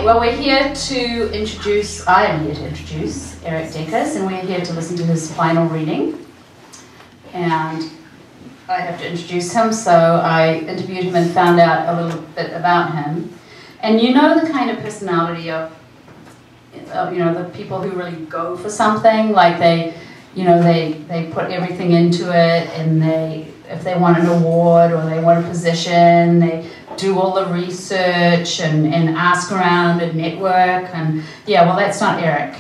well, we're here to introduce, I am here to introduce Erik Deckers, and we're here to listen to his final reading. And I have to introduce him, so I interviewed him and found out a little bit about him. And you know the kind of personality of you know, the people who really go for something, like they put everything into it, and if they want an award or they want a position, they do all the research and ask around and network, and yeah, well, that's not Erik.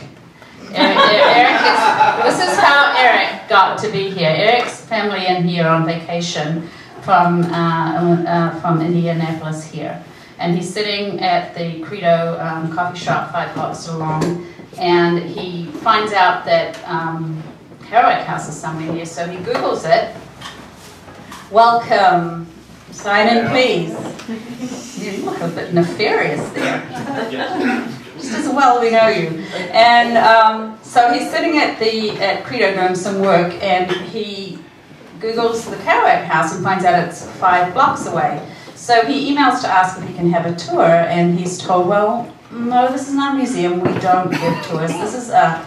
This is how Erik got to be here. Erik's family in here on vacation from Indianapolis here. And he's sitting at the Credo coffee shop 5 blocks along, and he finds out that Kerouac House is somewhere here, so he Googles it. Welcome. Sign in, please. You look a bit nefarious there. Just as well we know you. And so he's sitting at Credo doing some work, and he Googles the Kerouac House and finds out it's 5 blocks away. So he emails to ask if he can have a tour, and he's told, well, no, this is not a museum. We don't give tours. This is a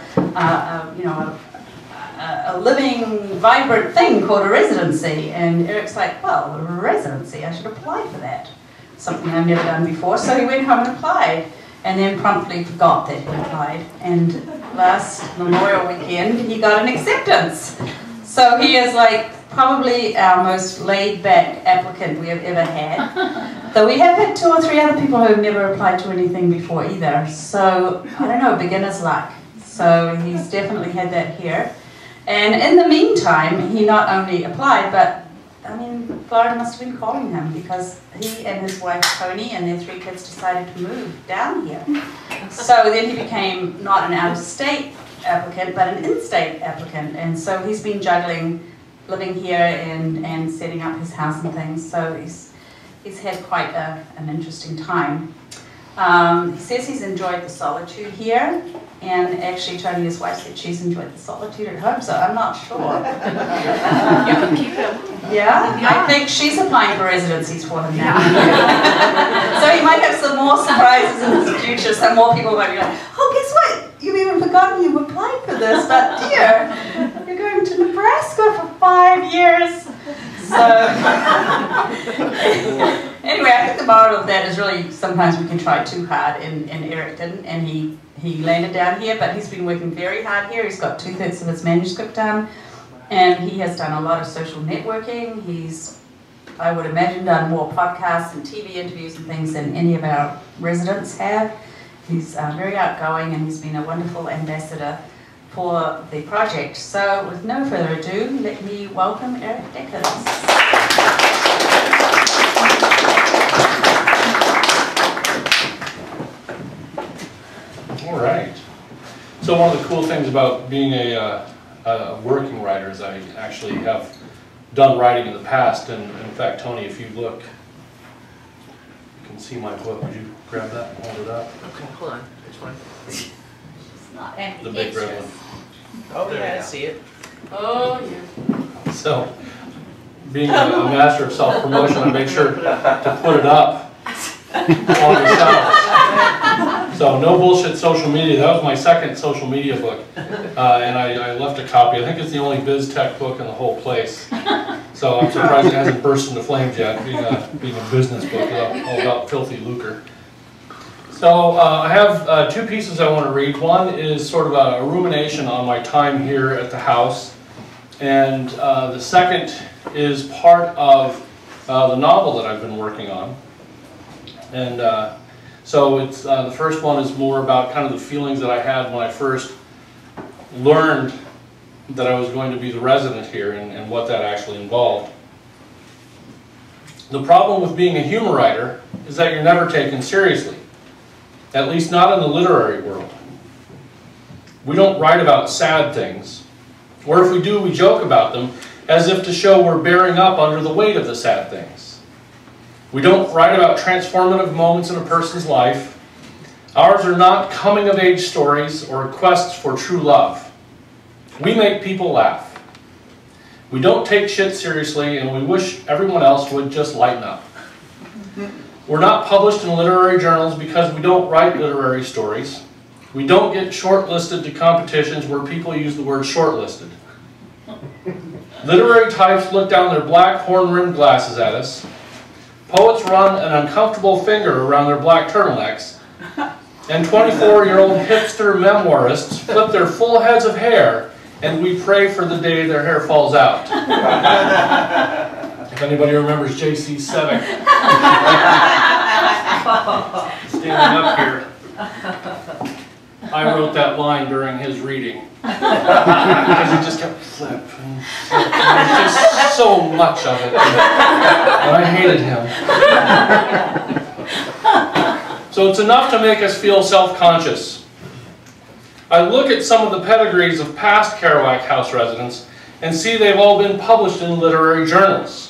living, vibrant thing called a residency. And Erik's like, well, a residency, I should apply for that. Something I've never done before. So he went home and applied, and then promptly forgot that he applied. And last Memorial Weekend, he got an acceptance. So he is like probably our most laid-back applicant we have ever had. Though we have had 2 or 3 other people who have never applied to anything before either. So, I don't know, beginner's luck. So he's definitely had that here. And in the meantime, he not only applied, but, I mean, Florida must have been calling him, because he and his wife Tony and their 3 kids decided to move down here. So then he became not an out-of-state applicant, but an in-state applicant. And so he's been juggling living here and setting up his house and things, so he's had quite an interesting time. He says he's enjoyed the solitude here, and actually Tony, his wife, said she's enjoyed the solitude at home, so I'm not sure. You can keep him. Yeah? I think she's applying for residencies for him now. So he might have some more surprises in his future. Some more people might be like, oh, guess what? You've even forgotten you applied for this, but dear, you're going to Nebraska for 5 years. So, anyway, I think the moral of that is really sometimes we can try too hard, and Erik didn't, and he landed down here, but he's been working very hard here. He's got 2/3 of his manuscript done, and he has done a lot of social networking. He's, I would imagine, done more podcasts and TV interviews and things than any of our residents have. He's very outgoing, and he's been a wonderful ambassador for the project. So with no further ado, let me welcome Erik Deckers. All right. So one of the cool things about being a working writer is I actually have done writing in the past, and in fact, Tony, if you look, you can see my book. Would you grab that and hold it up? Okay, hold on. Which one? It's not empty. The big red one. Oh, yeah, I see it. Oh, yeah. So, being a master of self-promotion, I made sure to put it up on the shelf. So, no bullshit social media. That was my second social media book, and I left a copy. I think it's the only biz tech book in the whole place. So I'm surprised it hasn't burst into flames yet, being a business book all about filthy lucre. So I have 2 pieces I want to read. One is sort of a rumination on my time here at the house, and the second is part of the novel that I've been working on. And so it's the first one is more about kind of the feelings that I had when I first learned that I was going to be the resident here, and what that actually involved. The problem with being a humor writer is that you're never taken seriously. At least not in the literary world. We don't write about sad things, or if we do, we joke about them as if to show we're bearing up under the weight of the sad things. We don't write about transformative moments in a person's life. Ours are not coming-of-age stories or quests for true love. We make people laugh. We don't take shit seriously, and we wish everyone else would just lighten up. We're not published in literary journals because we don't write literary stories. We don't get shortlisted to competitions where people use the word shortlisted. Literary types look down their black horn-rimmed glasses at us. Poets run an uncomfortable finger around their black turtlenecks. And 24-year-old hipster memoirists flip their full heads of hair, and we pray for the day their hair falls out. If anybody remembers J.C. Sevick. Standing up here. I wrote that line during his reading. Because he just kept flipping. There's just so much of it. And I hated him. So it's enough to make us feel self-conscious. I look at some of the pedigrees of past Kerouac House residents and see they've all been published in literary journals.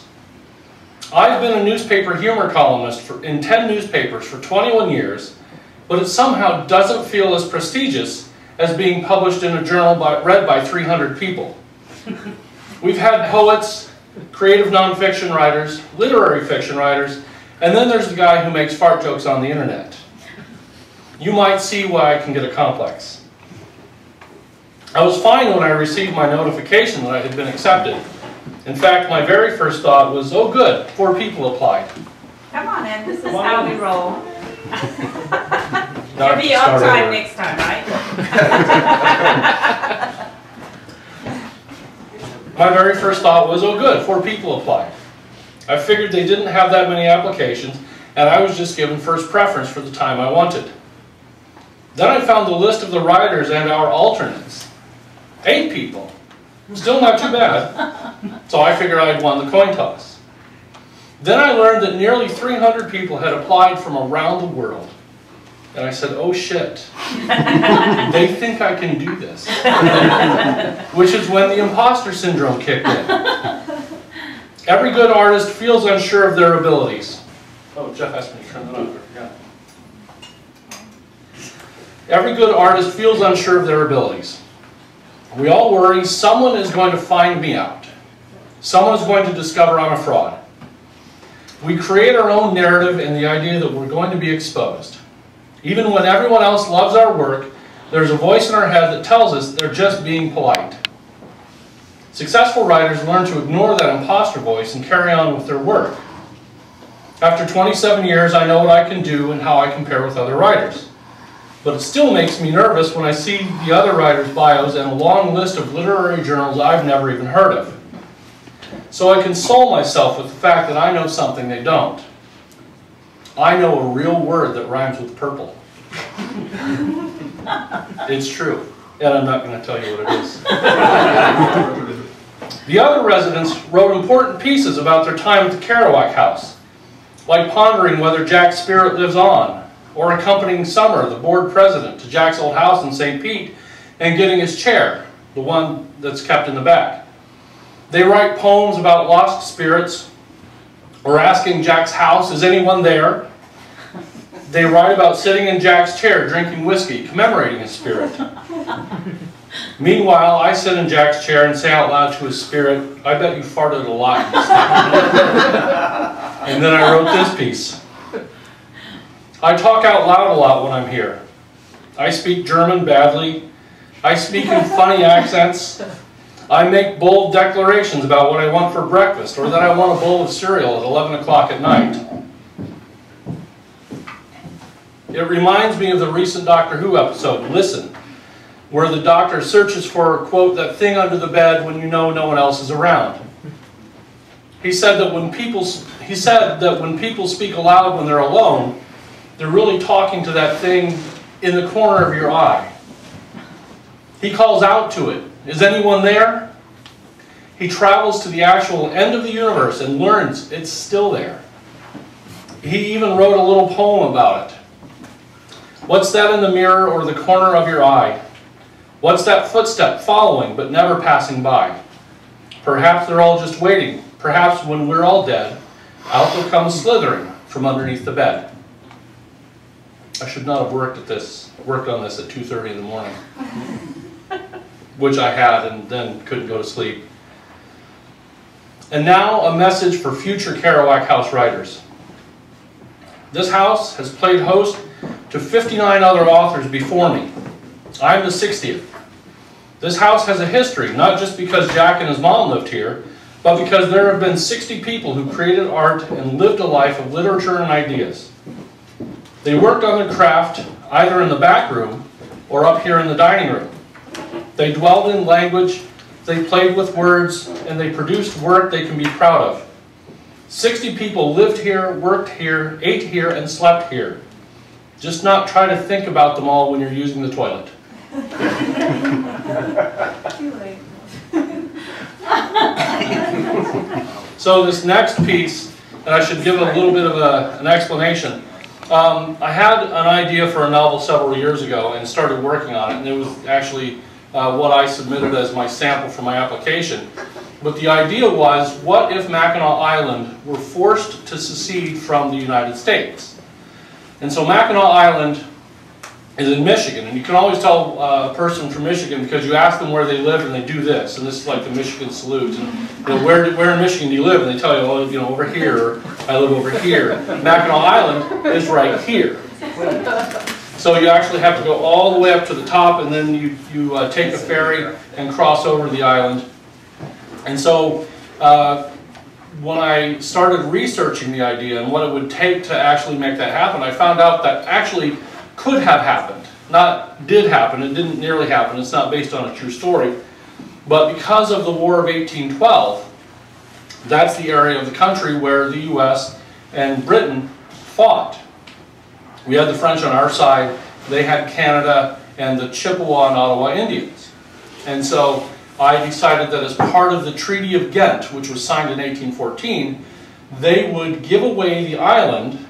I've been a newspaper humor columnist in 10 newspapers for 21 years, but it somehow doesn't feel as prestigious as being published in a journal read by 300 people. We've had poets, creative nonfiction writers, literary fiction writers, and then there's the guy who makes fart jokes on the internet. You might see why I can get a complex. I was fine when I received my notification that I had been accepted. In fact, my very first thought was, oh good, 4 people applied. Come on in, this is how we roll. Now You'll be on time next time, right? My very first thought was, oh good, 4 people applied. I figured they didn't have that many applications, and I was just given first preference for the time I wanted. Then I found the list of the writers and our alternates. 8 people. Still not too bad. So I figured I'd won the coin toss. Then I learned that nearly 300 people had applied from around the world. And I said, oh shit, they think I can do this. Which is when the imposter syndrome kicked in. Every good artist feels unsure of their abilities. Oh, Jeff asked me to turn that on, I forgot. Every good artist feels unsure of their abilities. We all worry someone is going to find me out. Someone is going to discover I'm a fraud. We create our own narrative in the idea that we're going to be exposed. Even when everyone else loves our work, there's a voice in our head that tells us they're just being polite. Successful writers learn to ignore that imposter voice and carry on with their work. After 27 years, I know what I can do and how I compare with other writers. But it still makes me nervous when I see the other writers' bios and a long list of literary journals I've never even heard of. So I console myself with the fact that I know something they don't. I know a real word that rhymes with purple. It's true, and I'm not going to tell you what it is. The other residents wrote important pieces about their time at the Kerouac House, like pondering whether Jack's spirit lives on, or accompanying Summer, the board president, to Jack's old house in St. Pete and getting his chair, the one that's kept in the back. They write poems about lost spirits, or asking Jack's house, is anyone there? They write about sitting in Jack's chair drinking whiskey, commemorating his spirit. Meanwhile, I sit in Jack's chair and say out loud to his spirit, I bet you farted a lot. And then I wrote this piece. I talk out loud a lot when I'm here. I speak German badly. I speak in funny accents. I make bold declarations about what I want for breakfast, or that I want a bowl of cereal at 11 o'clock at night. It reminds me of the recent Doctor Who episode, Listen, where the doctor searches for, quote, that thing under the bed when you know no one else is around. He said that when people speak aloud when they're alone, they're really talking to that thing in the corner of your eye. He calls out to it, is anyone there? He travels to the actual end of the universe and learns it's still there. He even wrote a little poem about it. What's that in the mirror or the corner of your eye? What's that footstep following but never passing by? Perhaps they're all just waiting. Perhaps when we're all dead, out they'll come slithering from underneath the bed. I should not have worked on this at 2:30 in the morning, which I had and then couldn't go to sleep. And now a message for future Kerouac House writers. This house has played host to 59 other authors before me. I am the 60th. This house has a history, not just because Jack and his mom lived here, but because there have been 60 people who created art and lived a life of literature and ideas. They worked on their craft either in the back room or up here in the dining room. They dwelled in language, they played with words, and they produced work they can be proud of. 60 people lived here, worked here, ate here, and slept here. Just not try to think about them all when you're using the toilet. So this next piece, and I should give a little bit of an explanation. I had an idea for a novel several years ago and started working on it, and it was actually what I submitted as my sample for my application. But the idea was, what if Mackinac Island were forced to secede from the United States? And so Mackinac Island is in Michigan, and you can always tell a person from Michigan because you ask them where they live and they do this, and this is like the Michigan salute. And, you know, where in Michigan do you live? And they tell you, oh, you know, over here, or I live over here. Mackinac Island is right here. So you actually have to go all the way up to the top, and then you take a ferry and cross over the island. And so when I started researching the idea and what it would take to actually make that happen, I found out that actually could have happened. Not did happen, it didn't nearly happen, it's not based on a true story. But because of the War of 1812, that's the area of the country where the US and Britain fought. We had the French on our side, they had Canada and the Chippewa and Ottawa Indians. And so I decided that as part of the Treaty of Ghent, which was signed in 1814, they would give away the island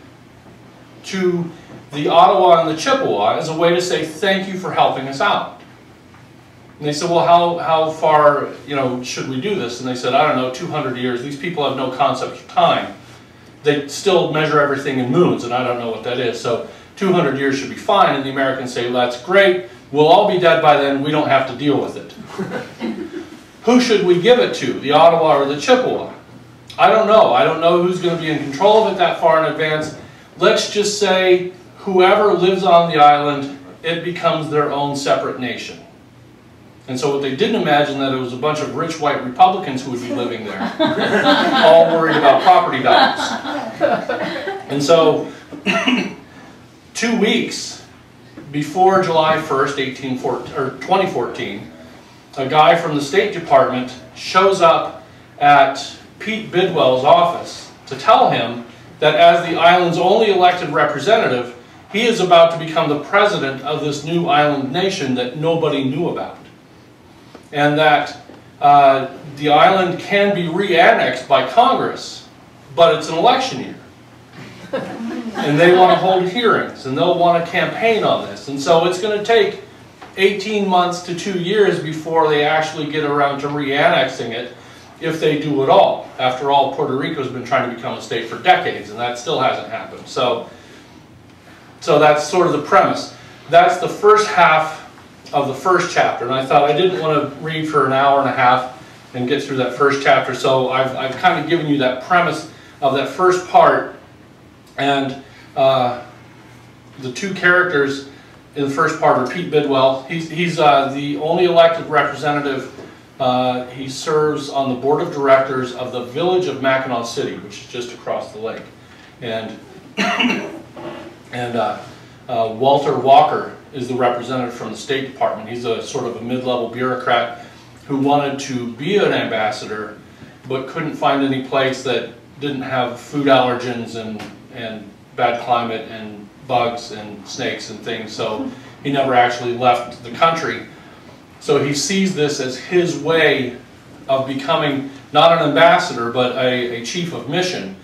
to the Ottawa and the Chippewa as a way to say thank you for helping us out. And they said, well, how far, you know, should we do this? And they said, I don't know, 200 years. These people have no concept of time. They still measure everything in moons, and I don't know what that is. So 200 years should be fine. And the Americans say, well, that's great. We'll all be dead by then. We don't have to deal with it. Who should we give it to, the Ottawa or the Chippewa? I don't know. I don't know who's going to be in control of it that far in advance. Let's just say whoever lives on the island, it becomes their own separate nation. And so what they didn't imagine that it was a bunch of rich white Republicans who would be living there, all worried about property values. And so 2 weeks before July 1st, 2014, a guy from the State Department shows up at Pete Bidwell's office to tell him that as the island's only elected representative, he is about to become the president of this new island nation that nobody knew about. And that the island can be re-annexed by Congress, but it's an election year. And they want to hold hearings, and they'll want to campaign on this. And so it's going to take 18 months to 2 years before they actually get around to re-annexing it, if they do at all. After all, Puerto Rico's been trying to become a state for decades, and that still hasn't happened. So that's sort of the premise. That's the first half of the first chapter, and I thought I didn't want to read for an hour and a half and get through that first chapter, so I've kind of given you that premise of that first part, and the two characters in the first part are Pete Bidwell. He's the only elected representative. He serves on the board of directors of the village of Mackinac City, which is just across the lake, and Walter Walker is the representative from the State Department. He's a sort of a mid-level bureaucrat who wanted to be an ambassador but couldn't find any place that didn't have food allergens and bad climate and bugs and snakes and things, so he never actually left the country. So he sees this as his way of becoming not an ambassador but a chief of mission,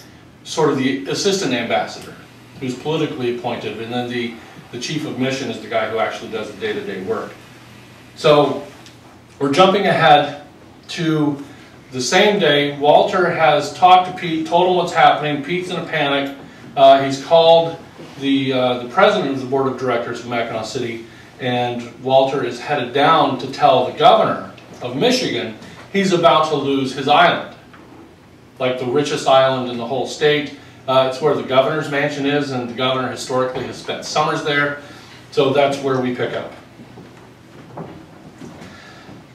sort of the assistant ambassador who's politically appointed, and then the chief of mission is the guy who actually does the day-to-day work. So we're jumping ahead to the same day. Walter has talked to Pete, told him what's happening. Pete's in a panic. He's called the president of the board of directors of Mackinac City, and Walter is headed down to tell the governor of Michigan he's about to lose his island, like the richest island in the whole state. It's where the governor's mansion is, and the governor historically has spent summers there, so that's where we pick up.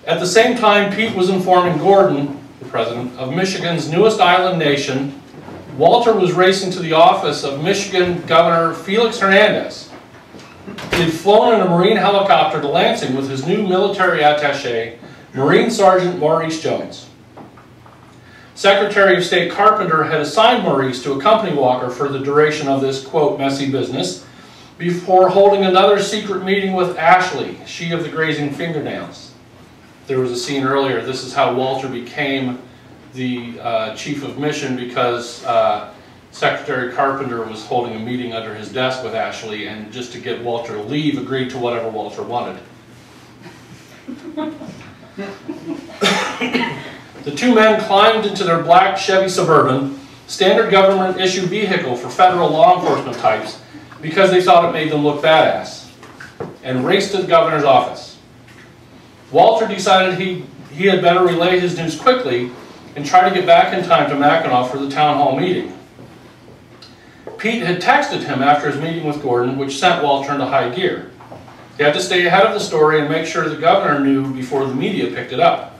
At the same time, Pete was informing Gordon, the president, of Michigan's newest island nation. Walter was racing to the office of Michigan Governor Felix Hernandez. He had flown in a Marine helicopter to Lansing with his new military attaché, Marine Sergeant Maurice Jones. Secretary of State Carpenter had assigned Maurice to accompany Walker for the duration of this, quote, messy business, before holding another secret meeting with Ashley, she of the grazing fingernails. There was a scene earlier. This is how Walter became the chief of mission, because Secretary Carpenter was holding a meeting under his desk with Ashley, and just to get Walter to leave, agreed to whatever Walter wanted. The two men climbed into their black Chevy Suburban, standard government issue vehicle for federal law enforcement types, because they thought it made them look badass, and raced to the governor's office. Walter decided he had better relay his news quickly and try to get back in time to Mackinac for the town hall meeting. Pete had texted him after his meeting with Gordon, which sent Walter into high gear. He had to stay ahead of the story and make sure the governor knew before the media picked it up.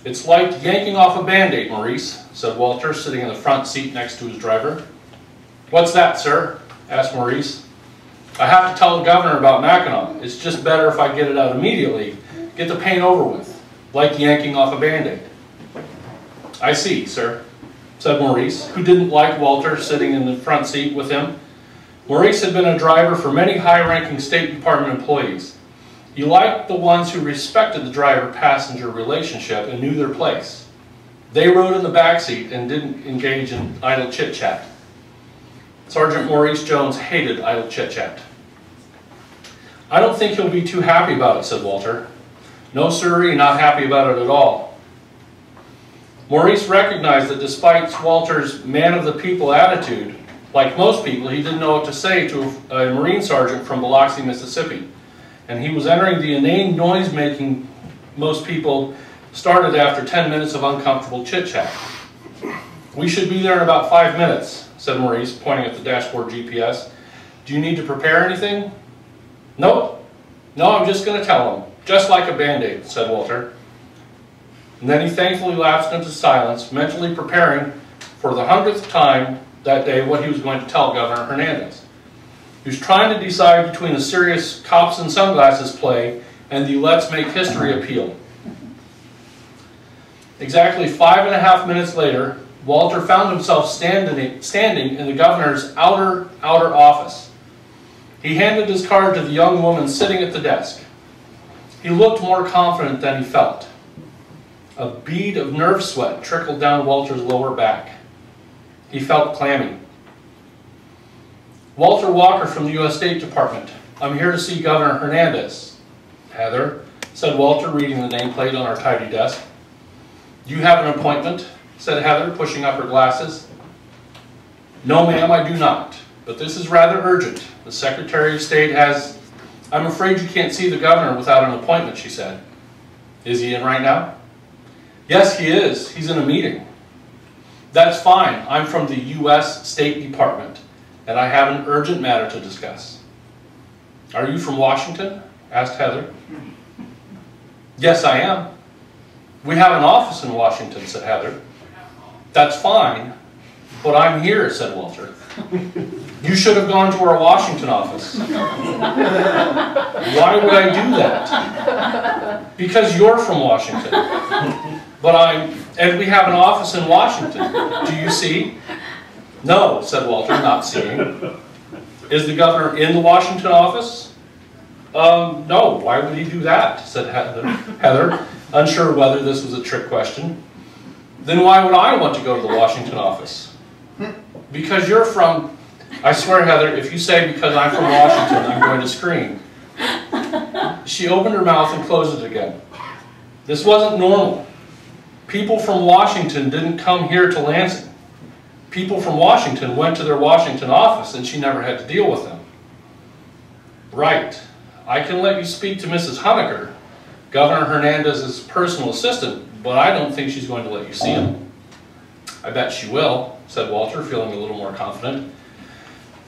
"It's like yanking off a Band-Aid, Maurice," said Walter, sitting in the front seat next to his driver. "What's that, sir?" asked Maurice. "I have to tell the governor about Mackinac. It's just better if I get it out immediately, get the pain over with, like yanking off a Band-Aid." "I see, sir," said Maurice, who didn't like Walter sitting in the front seat with him. Maurice had been a driver for many high-ranking State Department employees. He liked the ones who respected the driver-passenger relationship and knew their place. They rode in the back seat and didn't engage in idle chit-chat. Sergeant Maurice Jones hated idle chit-chat. "I don't think he'll be too happy about it," said Walter. "No, sir, not happy about it at all." Maurice recognized that despite Walter's man-of-the-people attitude, like most people, he didn't know what to say to a Marine sergeant from Biloxi, Mississippi. And he was entering the inane noise-making most people started after 10 minutes of uncomfortable chit-chat. "We should be there in about 5 minutes, said Maurice, pointing at the dashboard GPS. "Do you need to prepare anything?" "Nope. No, I'm just going to tell him. Just like a Band-Aid," said Walter. And then he thankfully lapsed into silence, mentally preparing for the 100th time that day what he was going to tell Governor Hernandez. He was trying to decide between a serious cops and sunglasses play and the let's make history appeal. Exactly 5.5 minutes later, Walter found himself standing in the governor's outer office. He handed his card to the young woman sitting at the desk. He looked more confident than he felt. A bead of nerve sweat trickled down Walter's lower back. He felt clammy. "Walter Walker from the U.S. State Department. I'm here to see Governor Hernandez." "Heather," said Walter, reading the nameplate on our tidy desk. "Do you have an appointment?" said Heather, pushing up her glasses. "No, ma'am, I do not. But this is rather urgent. The Secretary of State has... I'm afraid you can't see the governor without an appointment," she said. "Is he in right now?" "Yes, he is. He's in a meeting." "That's fine. I'm from the U.S. State Department, and I have an urgent matter to discuss." "Are you from Washington?" asked Heather. "Yes, I am." "We have an office in Washington," said Heather. "That's fine, but I'm here," said Walter. "You should have gone to our Washington office." "Why would I do that?" "Because you're from Washington." And we have an office in Washington. Do you see?" "No," said Walter, not seeing. "Is the governor in the Washington office?" No, why would he do that?" said Heather, unsure whether this was a trick question. "Then why would I want to go to the Washington office?" "Because you're from..." "I swear, Heather, if you say because I'm from Washington, I'm going to scream." She opened her mouth and closed it again. This wasn't normal. People from Washington didn't come here to Lansing. People from Washington went to their Washington office, and she never had to deal with them. "Right. I can let you speak to Mrs. Honecker, Governor Hernandez's personal assistant, but I don't think she's going to let you see him." I bet she will, said Walter, feeling a little more confident.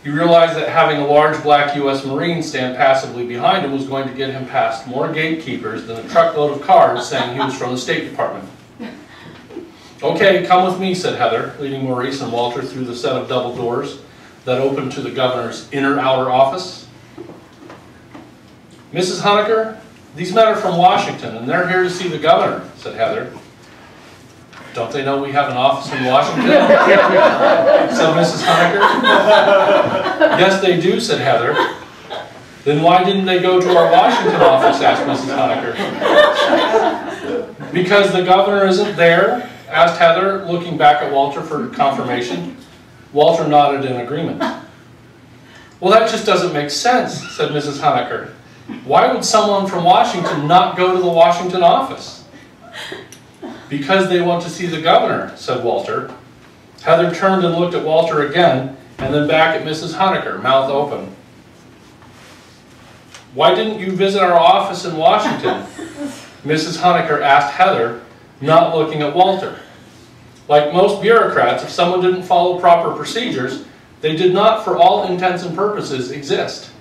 He realized that having a large black U.S. Marine stand passively behind him was going to get him past more gatekeepers than a truckload of cards saying he was from the State Department. Okay, come with me, said Heather, leading Maurice and Walter through the set of double doors that opened to the governor's inner-outer office. Mrs. Honecker, these men are from Washington, and they're here to see the governor, said Heather. Don't they know we have an office in Washington? said Mrs. Honecker. Yes, they do, said Heather. Then why didn't they go to our Washington office, asked Mrs. Honecker. Because the governor isn't there, asked Heather, looking back at Walter for confirmation. Walter nodded in agreement. Well, that just doesn't make sense, said Mrs. Honecker. Why would someone from Washington not go to the Washington office? Because they want to see the governor, said Walter. Heather turned and looked at Walter again, and then back at Mrs. Honecker, mouth open. Why didn't you visit our office in Washington? Mrs. Honecker asked Heather, not looking at Walter. Like most bureaucrats, if someone didn't follow proper procedures, they did not, for all intents and purposes, exist.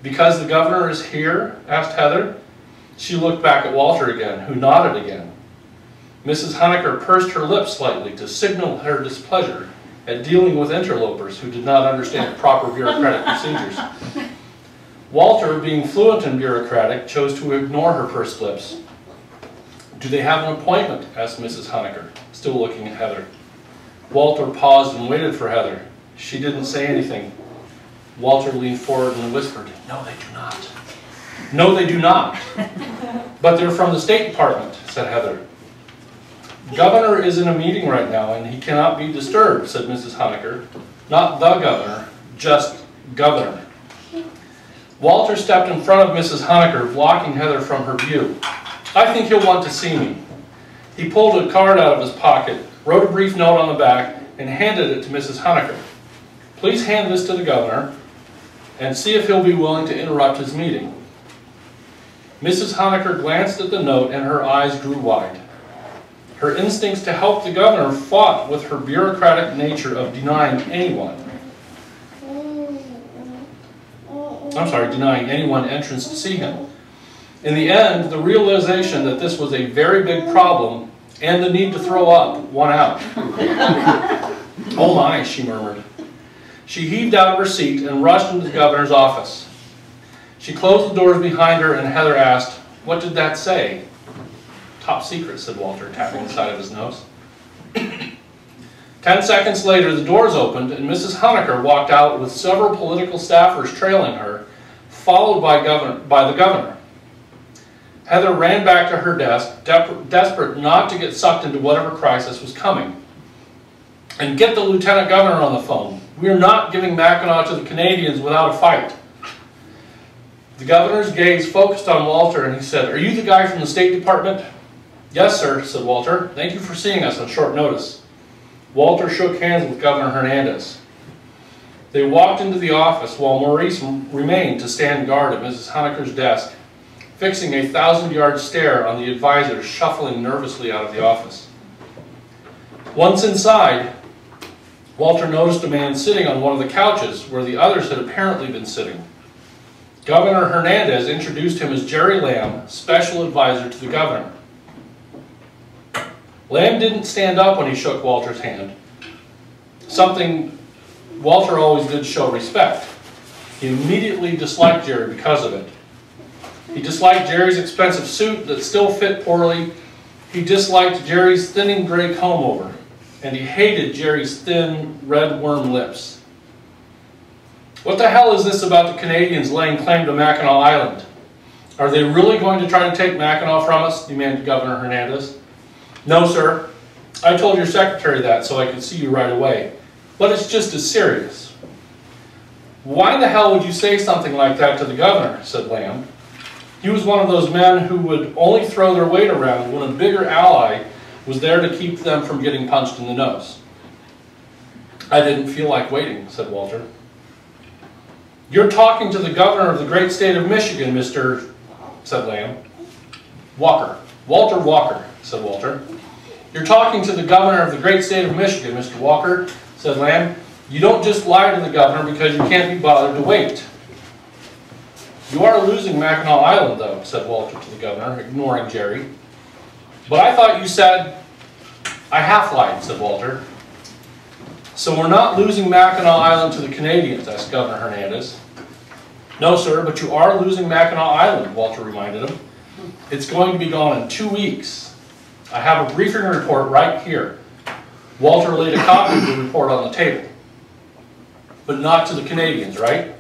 Because the governor is here? Asked Heather. She looked back at Walter again, who nodded again. Mrs. Honecker pursed her lips slightly to signal her displeasure at dealing with interlopers who did not understand proper bureaucratic procedures. Walter, being fluent in bureaucratic, chose to ignore her pursed lips. Do they have an appointment? Asked Mrs. Honecker, still looking at Heather. Walter paused and waited for Heather. She didn't say anything. Walter leaned forward and whispered, No, they do not. No, they do not. But they're from the State Department, said Heather. Governor is in a meeting right now and he cannot be disturbed, said Mrs. Honecker. Not the governor, just governor. Walter stepped in front of Mrs. Honecker, blocking Heather from her view. I think he'll want to see me. He pulled a card out of his pocket, wrote a brief note on the back, and handed it to Mrs. Honecker. Please hand this to the governor and see if he'll be willing to interrupt his meeting. Mrs. Honecker glanced at the note and her eyes grew wide. Her instincts to help the governor fought with her bureaucratic nature of denying anyone entrance to see him. In the end, the realization that this was a very big problem and the need to throw up won out. Oh my, she murmured. She heaved out of her seat and rushed into the governor's office. She closed the doors behind her and Heather asked, What did that say? Top secret, said Walter, tapping the side of his nose. 10 seconds later, the doors opened and Mrs. Honecker walked out with several political staffers trailing her, followed by the governor. Heather ran back to her desk, desperate not to get sucked into whatever crisis was coming. And get the lieutenant governor on the phone. We are not giving Mackinac to the Canadians without a fight. The governor's gaze focused on Walter and he said, Are you the guy from the State Department? Yes, sir, said Walter. Thank you for seeing us on short notice. Walter shook hands with Governor Hernandez. They walked into the office while Maurice remained to stand guard at Mrs. Honecker's desk, fixing a 1,000-yard stare on the advisor shuffling nervously out of the office. Once inside, Walter noticed a man sitting on one of the couches where the others had apparently been sitting. Governor Hernandez introduced him as Jerry Lamb, special advisor to the governor. Lamb didn't stand up when he shook Walter's hand, something Walter always did show respect. He immediately disliked Jerry because of it. He disliked Jerry's expensive suit that still fit poorly. He disliked Jerry's thinning gray comb-over. And he hated Jerry's thin, red worm lips. What the hell is this about the Canadians laying claim to Mackinac Island? Are they really going to try to take Mackinac from us? Demanded Governor Hernandez. No, sir. I told your secretary that so I could see you right away. But it's just as serious. Why the hell would you say something like that to the governor? Said Lamb. He was one of those men who would only throw their weight around when a bigger ally was there to keep them from getting punched in the nose. I didn't feel like waiting, said Walter. You're talking to the governor of the great state of Michigan, said Lamb. Walker. Walter Walker, said Walter. "You're talking to the governor of the great state of Michigan, Mr. Walker," said Lamb. "You don't just lie to the governor because you can't be bothered to wait." "You are losing Mackinac Island, though," said Walter to the governor, ignoring Jerry. "But I thought you said—" "I half lied," said Walter. "So we're not losing Mackinac Island to the Canadians?" asked Governor Hernandez. "No, sir, but you are losing Mackinac Island," Walter reminded him. "It's going to be gone in 2 weeks. I have a briefing report right here." Walter laid a copy of the report on the table. "But not to the Canadians, right?"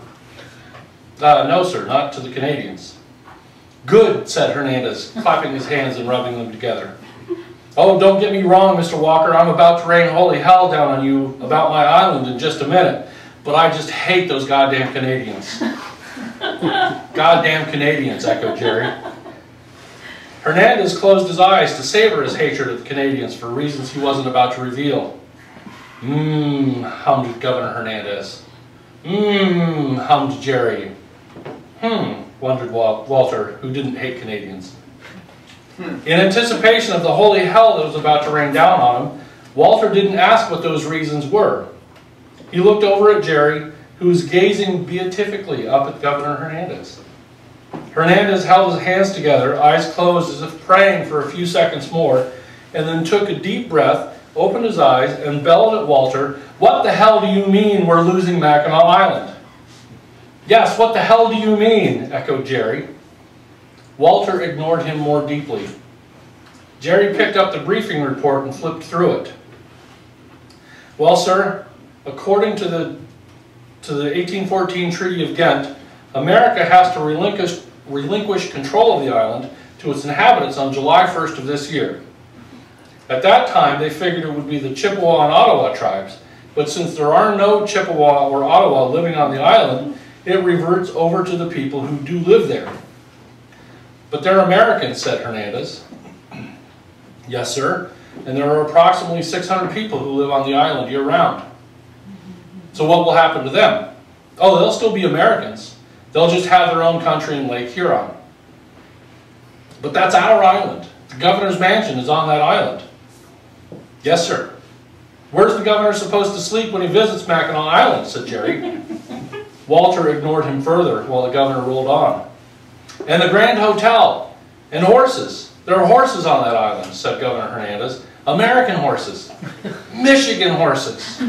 "No, sir, not to the Canadians." "Good," said Hernandez, clapping his hands and rubbing them together. "Oh, don't get me wrong, Mr. Walker. I'm about to rain holy hell down on you about my island in just a minute. But I just hate those goddamn Canadians." "Goddamn Canadians," echoed Jerry. Hernandez closed his eyes to savor his hatred of the Canadians for reasons he wasn't about to reveal. Hummed Governor Hernandez. Hummed Jerry. Wondered Walter, who didn't hate Canadians. In anticipation of the holy hell that was about to rain down on him, Walter didn't ask what those reasons were. He looked over at Jerry, who was gazing beatifically up at Governor Hernandez. Hernandez held his hands together, eyes closed as if praying for a few seconds more, and then took a deep breath, opened his eyes, and bellowed at Walter, "What the hell do you mean we're losing Mackinac Island?" "Yes, what the hell do you mean?" echoed Jerry. Walter ignored him more deeply. Jerry picked up the briefing report and flipped through it. "Well, sir, according to the 1814 Treaty of Ghent, America has to relinquish control of the island to its inhabitants on July 1st of this year. At that time, they figured it would be the Chippewa and Ottawa tribes, but since there are no Chippewa or Ottawa living on the island, it reverts over to the people who do live there." "But they're Americans," said Hernandez. "Yes, sir, and there are approximately 600 people who live on the island year-round." "So what will happen to them?" "Oh, they'll still be Americans. They'll just have their own country in Lake Huron." "But that's our island. The governor's mansion is on that island." "Yes, sir." "Where's the governor supposed to sleep when he visits Mackinac Island?" said Jerry. Walter ignored him further while the governor rolled on. "And the Grand Hotel. And horses. There are horses on that island," said Governor Hernandez. "American horses. Michigan horses."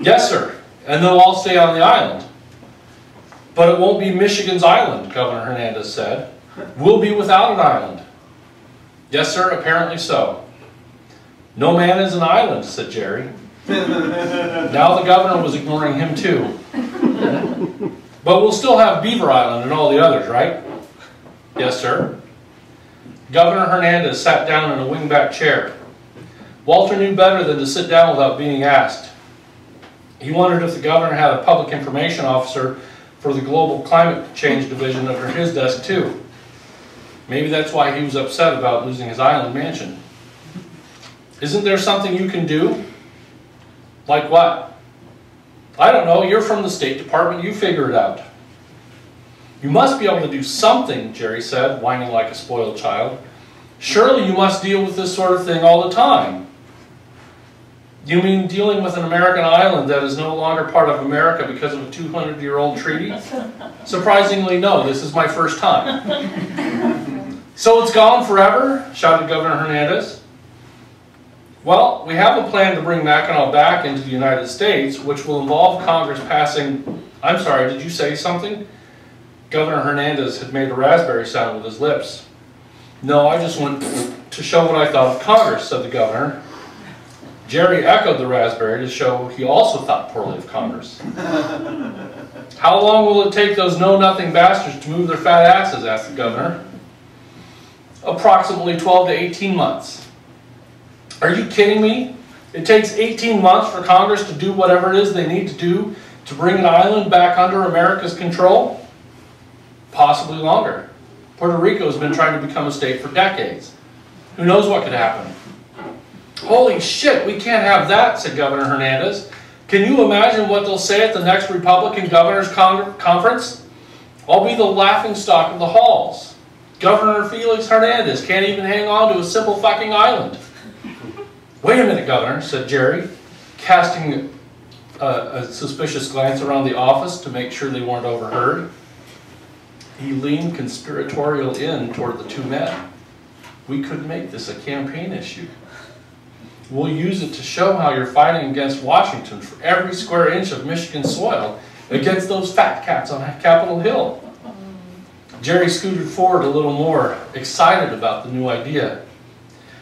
"Yes, sir. And they'll all stay on the island." "But it won't be Michigan's island," Governor Hernandez said. "We'll be without an island." "Yes, sir, apparently so." "No man is an island," said Jerry. Now the governor was ignoring him too. "But we'll still have Beaver Island and all the others, right?" "Yes, sir." Governor Hernandez sat down in a wingback chair. Walter knew better than to sit down without being asked. He wondered if the governor had a public information officer for the Global Climate Change Division under his desk too. Maybe that's why he was upset about losing his island mansion. "Isn't there something you can do?" "Like what?" "I don't know. You're from the State Department. You figure it out." "You must be able to do something," Jerry said, whining like a spoiled child. "Surely you must deal with this sort of thing all the time." "You mean dealing with an American island that is no longer part of America because of a 200-year-old treaty?" "Surprisingly, no. This is my first time." "So it's gone forever?" shouted Governor Hernandez. "Well, we have a plan to bring Mackinac back into the United States, which will involve Congress passing—" "I'm sorry, did you say something?" Governor Hernandez had made a raspberry sound with his lips. "No, I just went to show what I thought of Congress," said the governor. Jerry echoed the raspberry to show he also thought poorly of Congress. "How long will it take those know-nothing bastards to move their fat asses?" asked the governor. "Approximately 12 to 18 months. "Are you kidding me? It takes 18 months for Congress to do whatever it is they need to do to bring an island back under America's control?" "Possibly longer. Puerto Rico has been trying to become a state for decades. Who knows what could happen?" "Holy shit, we can't have that," said Governor Hernandez. "Can you imagine what they'll say at the next Republican Governors Conference? I'll be the laughingstock of the halls. Governor Felix Hernandez can't even hang on to a simple fucking island." "Wait a minute, Governor," said Jerry, casting a suspicious glance around the office to make sure they weren't overheard. He leaned conspiratorial in toward the two men. "We could make this a campaign issue. We'll use it to show how you're fighting against Washington for every square inch of Michigan soil against those fat cats on Capitol Hill." Jerry scooted forward a little more, excited about the new idea.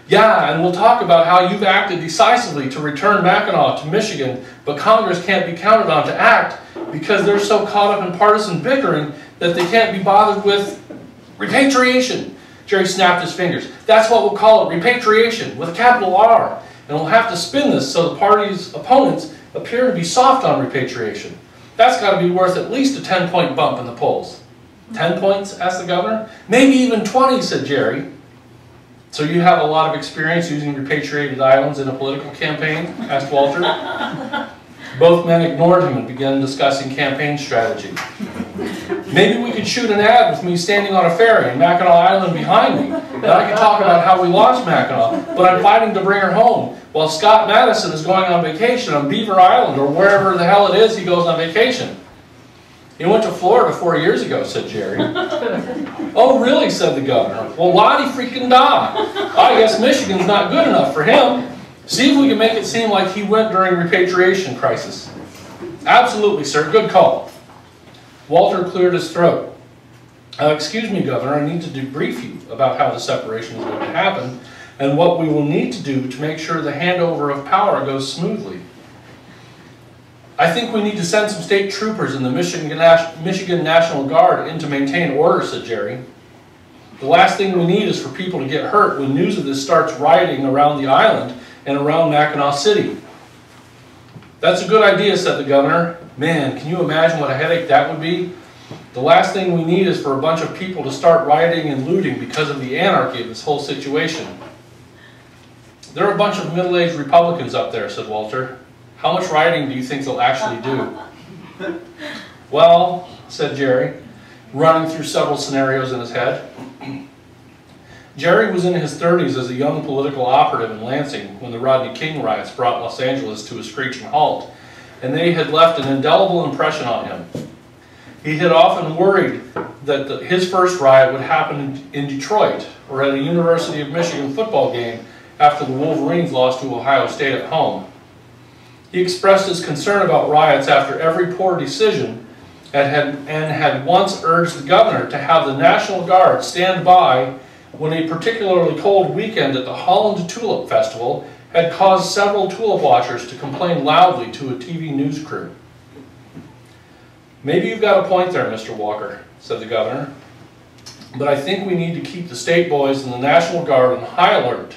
"Yeah, and we'll talk about how you've acted decisively to return Mackinac to Michigan, but Congress can't be counted on to act because they're so caught up in partisan bickering that they can't be bothered with repatriation." Jerry snapped his fingers. "That's what we'll call it, repatriation, with a capital R. And we'll have to spin this so the party's opponents appear to be soft on repatriation. That's got to be worth at least a 10-point bump in the polls." 10 points? Asked the governor. "Maybe even 20, said Jerry. "So you have a lot of experience using repatriated islands in a political campaign?" asked Walter. Both men ignored him and began discussing campaign strategy. "Maybe we could shoot an ad with me standing on a ferry and Mackinac Island behind me. And I could talk about how we lost Mackinac, but I'm fighting to bring her home, while Scott Madison is going on vacation on Beaver Island or wherever the hell it is he goes on vacation." "He went to Florida 4 years ago," said Jerry. "Oh, really?" said the governor. "Well, Lottie freaking da. I guess Michigan's not good enough for him. See if we can make it seem like he went during repatriation crisis." "Absolutely, sir. Good call." Walter cleared his throat. "Excuse me, Governor, I need to debrief you about how the separation is going to happen and what we will need to do to make sure the handover of power goes smoothly." "I think we need to send some state troopers in the Michigan National Guard in to maintain order," said Jerry. "The last thing we need is for people to get hurt when news of this starts rioting around the island and around Mackinac City." "That's a good idea," said the governor. "Man, can you imagine what a headache that would be? The last thing we need is for a bunch of people to start rioting and looting because of the anarchy of this whole situation." "There are a bunch of middle-aged Republicans up there," said Walter. "How much rioting do you think they'll actually do?" "Well," said Jerry, running through several scenarios in his head. Jerry was in his 30s as a young political operative in Lansing when the Rodney King riots brought Los Angeles to a screeching halt, and they had left an indelible impression on him. He had often worried that his first riot would happen in Detroit or at a University of Michigan football game after the Wolverines lost to Ohio State at home. He expressed his concern about riots after every poor decision and had once urged the governor to have the National Guard stand by when a particularly cold weekend at the Holland Tulip Festival had caused several tulip watchers to complain loudly to a TV news crew. "Maybe you've got a point there, Mr. Walker," said the governor, "but I think we need to keep the state boys and the National Guard on high alert.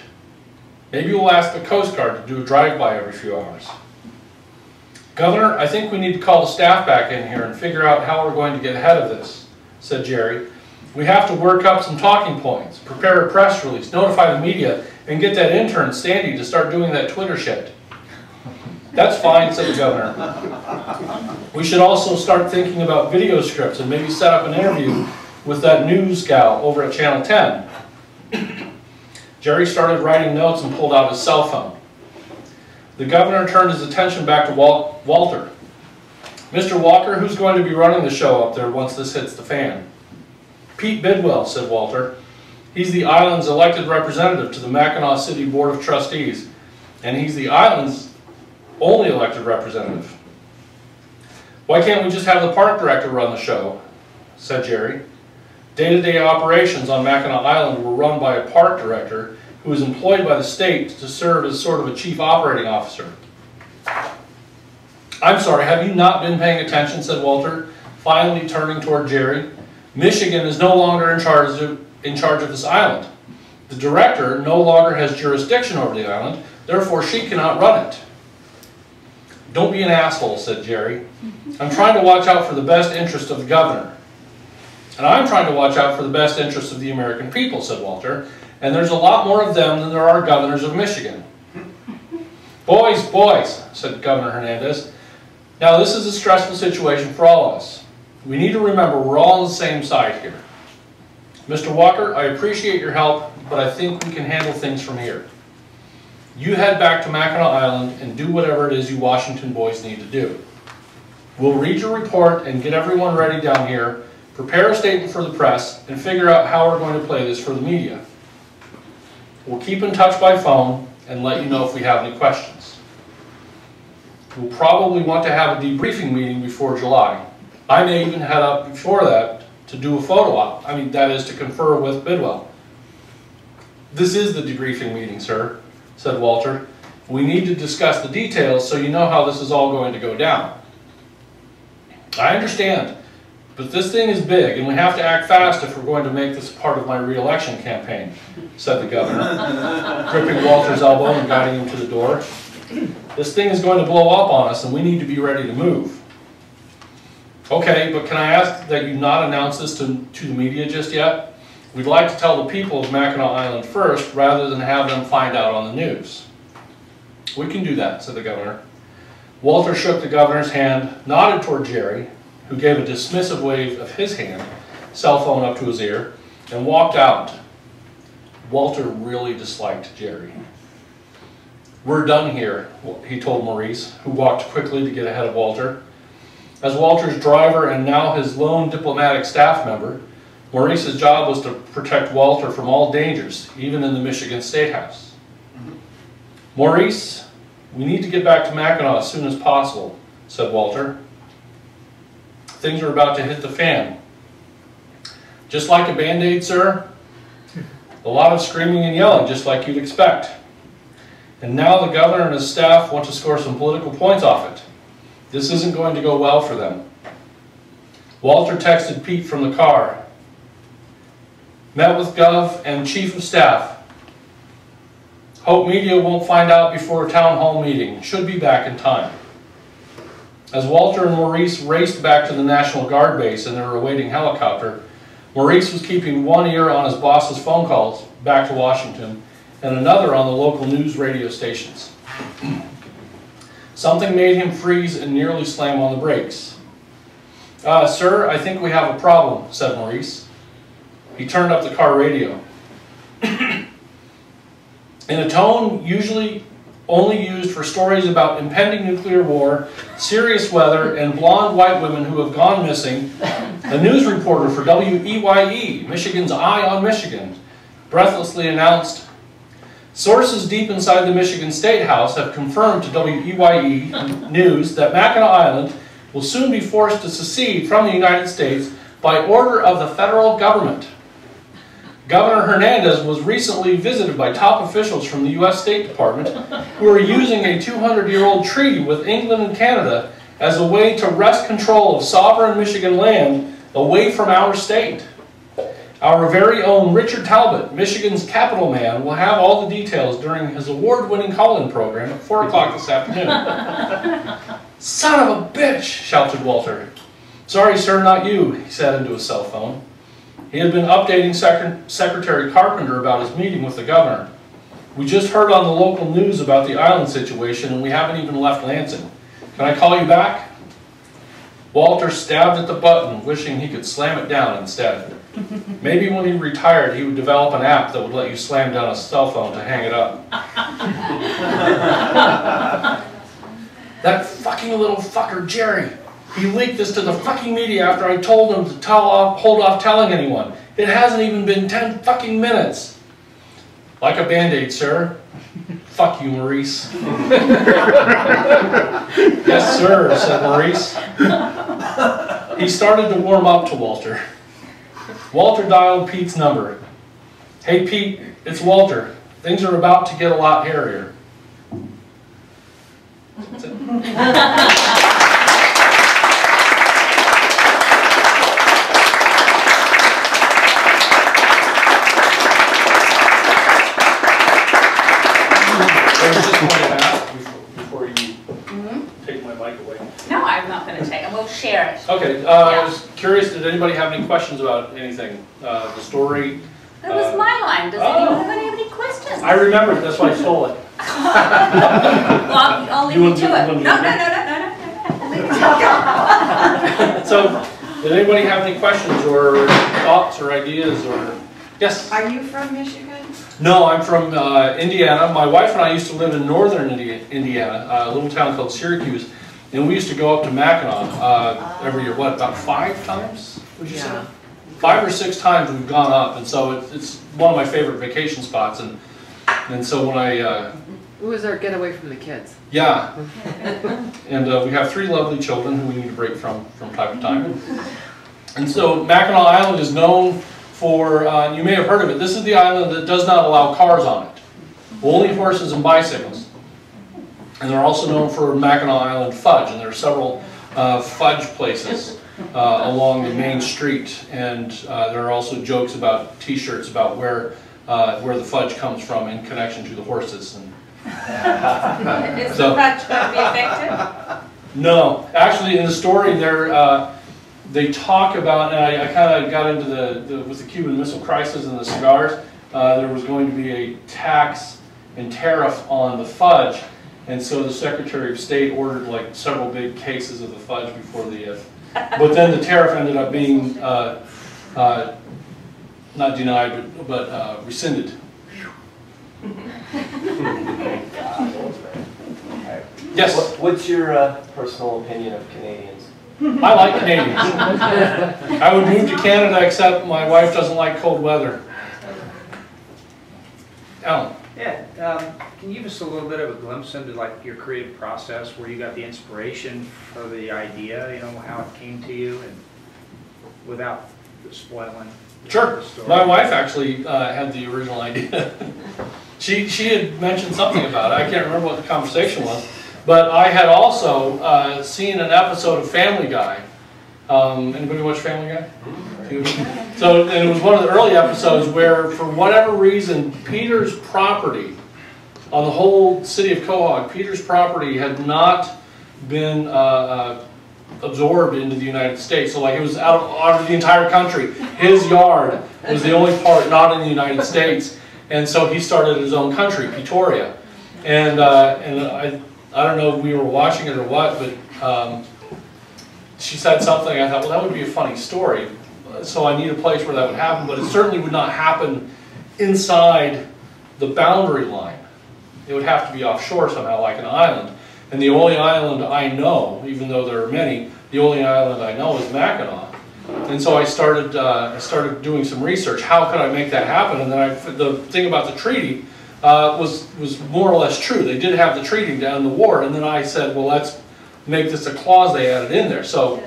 Maybe we'll ask the Coast Guard to do a drive-by every few hours." "Governor, I think we need to call the staff back in here and figure out how we're going to get ahead of this," said Jerry. "We have to work up some talking points, prepare a press release, notify the media, and get that intern, Sandy, to start doing that Twitter shit." "That's fine," said the governor. "We should also start thinking about video scripts and maybe set up an interview with that news gal over at Channel 10. Jerry started writing notes and pulled out his cell phone. The governor turned his attention back to Walter. "Mr. Walker, who's going to be running the show up there once this hits the fan?" "Pete Bidwell," said Walter. "He's the island's elected representative to the Mackinac City Board of Trustees, and he's the island's only elected representative." "Why can't we just have the park director run the show?" said Jerry. Day-to-day operations on Mackinac Island were run by a park director who was employed by the state to serve as sort of a chief operating officer. "I'm sorry, have you not been paying attention?" said Walter, finally turning toward Jerry. "Michigan is no longer in charge of this island. The director no longer has jurisdiction over the island, therefore she cannot run it." "Don't be an asshole," said Jerry. "I'm trying to watch out for the best interest of the governor." "And I'm trying to watch out for the best interest of the American people," said Walter. "And there's a lot more of them than there are governors of Michigan." Boys, said Governor Hernandez. "Now this is a stressful situation for all of us. We need to remember we're all on the same side here. Mr. Walker, I appreciate your help, but I think we can handle things from here." You head back to Mackinac Island and do whatever it is you Washington boys need to do. We'll read your report and get everyone ready down here, prepare a statement for the press, and figure out how we're going to play this for the media. We'll keep in touch by phone and let you know if we have any questions. We'll probably want to have a debriefing meeting before July. I may even head up before that to do a photo op. I mean, that is to confer with Bidwell. This is the debriefing meeting, sir, said Walter. We need to discuss the details so you know how this is all going to go down. I understand, but this thing is big and we have to act fast if we're going to make this part of my re-election campaign, said the governor, gripping Walter's elbow and guiding him to the door. This thing is going to blow up on us and we need to be ready to move. Okay, but can I ask that you not announce this to the media just yet? We'd like to tell the people of Mackinac Island first rather than have them find out on the news. We can do that, said the governor. Walter shook the governor's hand, nodded toward Jerry, who gave a dismissive wave of his hand, cell phone up to his ear, and walked out. Walter really disliked Jerry. We're done here, he told Maurice, who walked quickly to get ahead of Walter. As Walter's driver and now his lone diplomatic staff member, Maurice's job was to protect Walter from all dangers, even in the Michigan State House. Maurice, we need to get back to Mackinac as soon as possible, said Walter. Things are about to hit the fan. Just like a Band-Aid, sir? A lot of screaming and yelling, just like you'd expect. And now the governor and his staff want to score some political points off it. This isn't going to go well for them. Walter texted Pete from the car. Met with Gov and Chief of Staff. Hope media won't find out before a town hall meeting. Should be back in time. As Walter and Maurice raced back to the National Guard base in their awaiting helicopter, Maurice was keeping one ear on his boss's phone calls back to Washington and another on the local news radio stations. Something made him freeze and nearly slam on the brakes. Sir, I think we have a problem, said Maurice. He turned up the car radio. In a tone usually only used for stories about impending nuclear war, serious weather, and blonde white women who have gone missing, a news reporter for WEYE, Michigan's Eye on Michigan, breathlessly announced, sources deep inside the Michigan State House have confirmed to WEYE News that Mackinac Island will soon be forced to secede from the United States by order of the federal government. Governor Hernandez was recently visited by top officials from the U.S. State Department who are using a 200-year-old treaty with England and Canada as a way to wrest control of sovereign Michigan land away from our state. Our very own Richard Talbot, Michigan's capital man, will have all the details during his award-winning call-in program at 4 o'clock this afternoon. Son of a bitch, shouted Walter. Sorry, sir, not you, he said into his cell phone. He had been updating Secretary Carpenter about his meeting with the governor. We just heard on the local news about the island situation and we haven't even left Lansing. Can I call you back? Walter stabbed at the button, wishing he could slam it down instead. Maybe when he retired, he would develop an app that would let you slam down a cell phone to hang it up. That fucking little fucker, Jerry. He leaked this to the fucking media after I told him to hold off telling anyone. It hasn't even been 10 fucking minutes. Like a Band-Aid, sir. Fuck you, Maurice. Yes, sir, said Maurice. He started to warm up to Walter. Walter dialed Pete's number. Hey, Pete, it's Walter. Things are about to get a lot hairier. That's it. I was just going to ask before you take my mic away. No, I'm not going to take it. We'll share it. Okay, I was curious, did anybody have any questions about anything? The story? That was my line. Does anyone have any questions? I remembered, that's why I stole it. Well, I'll leave you to it. No. So, did anybody have any questions or thoughts or ideas or Yes? Are you from Michigan? No, I'm from Indiana. My wife and I used to live in northern Indiana, a little town called Syracuse, and we used to go up to Mackinac every year. What, about 5 times? Would you say? 5 or 6 times we've gone up, and so it's one of my favorite vacation spots. And so when I It was our getaway from the kids. yeah, and we have 3 lovely children who we need to break from time to time. And so Mackinac Island is known for, you may have heard of it, this is the island that does not allow cars on it. Only horses and bicycles. And they're also known for Mackinac Island fudge, and there are several fudge places along the main street. And there are also jokes about t-shirts about where the fudge comes from in connection to the horses. And Is the fudge going to be affected? no, actually in the story there, they talk about, and I kind of got into with the Cuban Missile Crisis and the cigars, there was going to be a tax and tariff on the fudge, and so the Secretary of State ordered like several big cases of the fudge before the, but then the tariff ended up being not denied, but rescinded. Yes? What's your personal opinion of Canadians? I like Canadians. I would move to Canada, except my wife doesn't like cold weather. Alan? Yeah, can you give us a little bit of a glimpse into like your creative process, where you got the inspiration for the idea, you know, how it came to you, and without spoiling Sure. the story? My wife actually had the original idea. She had mentioned something about it. I can't remember what the conversation was. But I had also seen an episode of Family Guy. Anybody watch Family Guy? So, and it was one of the early episodes where, for whatever reason, Peter's property, on the whole city of Quahog, Peter's property had not been absorbed into the United States. So like it was out of the entire country. His yard was the only part not in the United States. And so he started his own country, Pretoria. And I don't know if we were watching it or what, but she said something. I thought, well, that would be a funny story. So I need a place where that would happen, but it certainly would not happen inside the boundary line. It would have to be offshore somehow, like an island. And the only island I know, even though there are many, the only island I know is Mackinac. And so I started doing some research. How could I make that happen? And then the thing about the treaty was more or less true. They did have the treaty to end the war, and then I said, well, let's make this a clause they added in there. So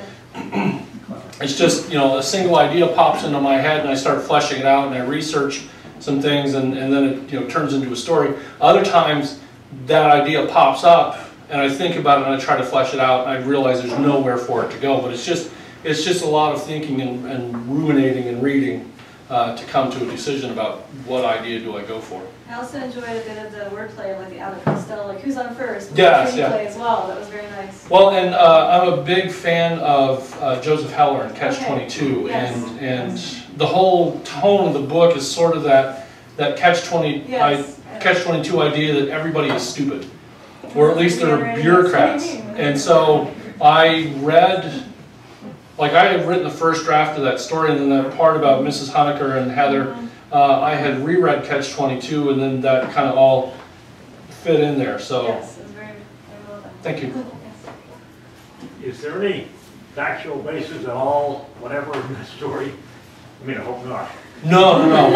it's just, you know, a single idea pops into my head, and I start fleshing it out, and I research some things, and then it, you know, turns into a story. Other times, that idea pops up, and I think about it, and I try to flesh it out, and I realize there's nowhere for it to go. But it's just a lot of thinking and ruminating and reading to come to a decision about what idea do I go for. I also enjoyed a bit of the wordplay, like the out of Costello, like who's on first. Yes, the play as well. That was very nice. Well, and I'm a big fan of Joseph Heller and Catch-22, Yes. and the whole tone of the book is sort of that Catch-22 idea that everybody is stupid, or at least they're bureaucrats. And so I read. Like I had written the first draft of that story, and then that part about Mrs. Honecker and Heather, I had reread Catch-22, and then that kind of all fit in there. So, Yes, it was very, very well done. Thank you. Yes. Is there any factual basis at all, whatever in the story? I mean, I hope not. No, none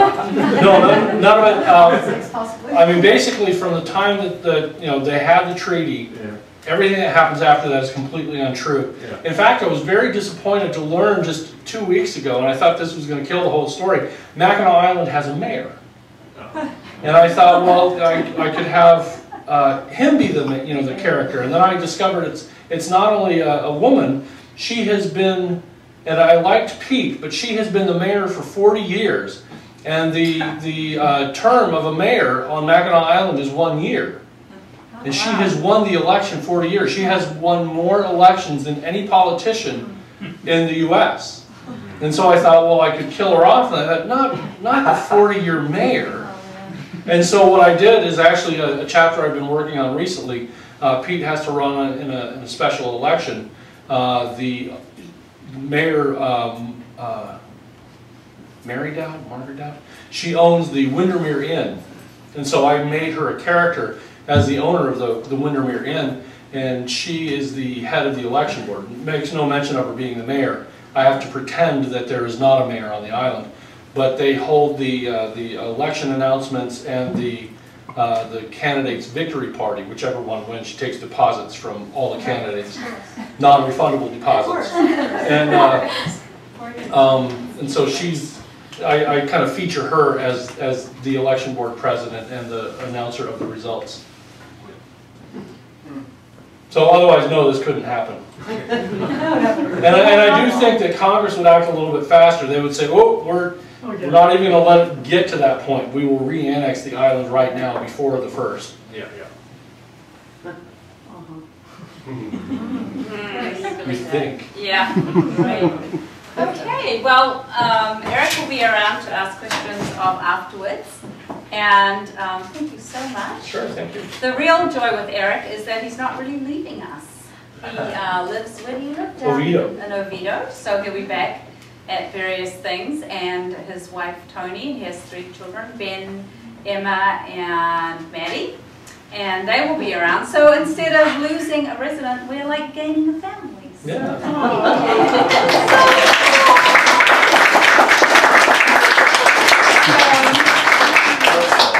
of it. Possibly. I mean, basically, from the time that you know they had the treaty. Yeah. Everything that happens after that is completely untrue. Yeah. In fact, I was very disappointed to learn just 2 weeks ago, and I thought this was going to kill the whole story. Mackinac Island has a mayor. Oh. And I thought, well, I could have him be the character. And then I discovered it's not only a woman. She has been, and I liked Pete, but she has been the mayor for 40 years. And the term of a mayor on Mackinac Island is 1 year. And she has won the election 40 years. She has won more elections than any politician in the U.S. And so I thought, well, I could kill her off. And I thought, not the 40-year mayor. And so what I did is actually a chapter I've been working on recently. Pete has to run in a special election. The mayor, Mary Dowd, Margaret Dowd. She owns the Windermere Inn. And so I made her a character as the owner of the Windermere Inn, and she is the head of the election board. It makes no mention of her being the mayor. I have to pretend that there is not a mayor on the island. But they hold the election announcements and the candidate's victory party, whichever one wins. She takes deposits from all the candidates, non-refundable deposits. And so I kind of feature her as the election board president and the announcer of the results. So otherwise, no, this couldn't happen. And I do think that Congress would act a little bit faster. They would say, oh, we're not even going to let it get to that point. We will re-annex the island right now before the 1st. Yeah. You think. Yeah, right. Okay, well, Erik will be around to ask questions of afterwards. And thank you so much. Sure, thank you. The real joy with Erik is that he's not really leaving us. He lives, where do you live? Down in Oviedo. So he'll be back at various things. And his wife, Tony, he has 3 children, Ben, Emma, and Maddie. And they will be around. So instead of losing a resident, we're like gaining a family. Yeah.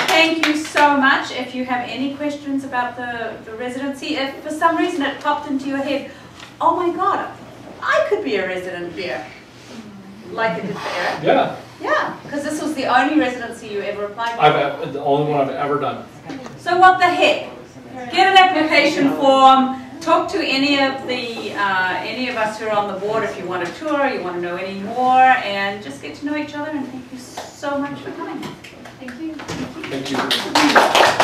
Thank you so much. If you have any questions about the residency, if for some reason it popped into your head, oh my God, I could be a resident here, like it did for Erik. Yeah. Yeah, because this was the only residency you ever applied for. The only one I've ever done. So what the heck? Get an application form. Talk to any of us who are on the board if you want a tour, you want to know any more, and just get to know each other. And thank you so much for coming. Thank you. Thank you.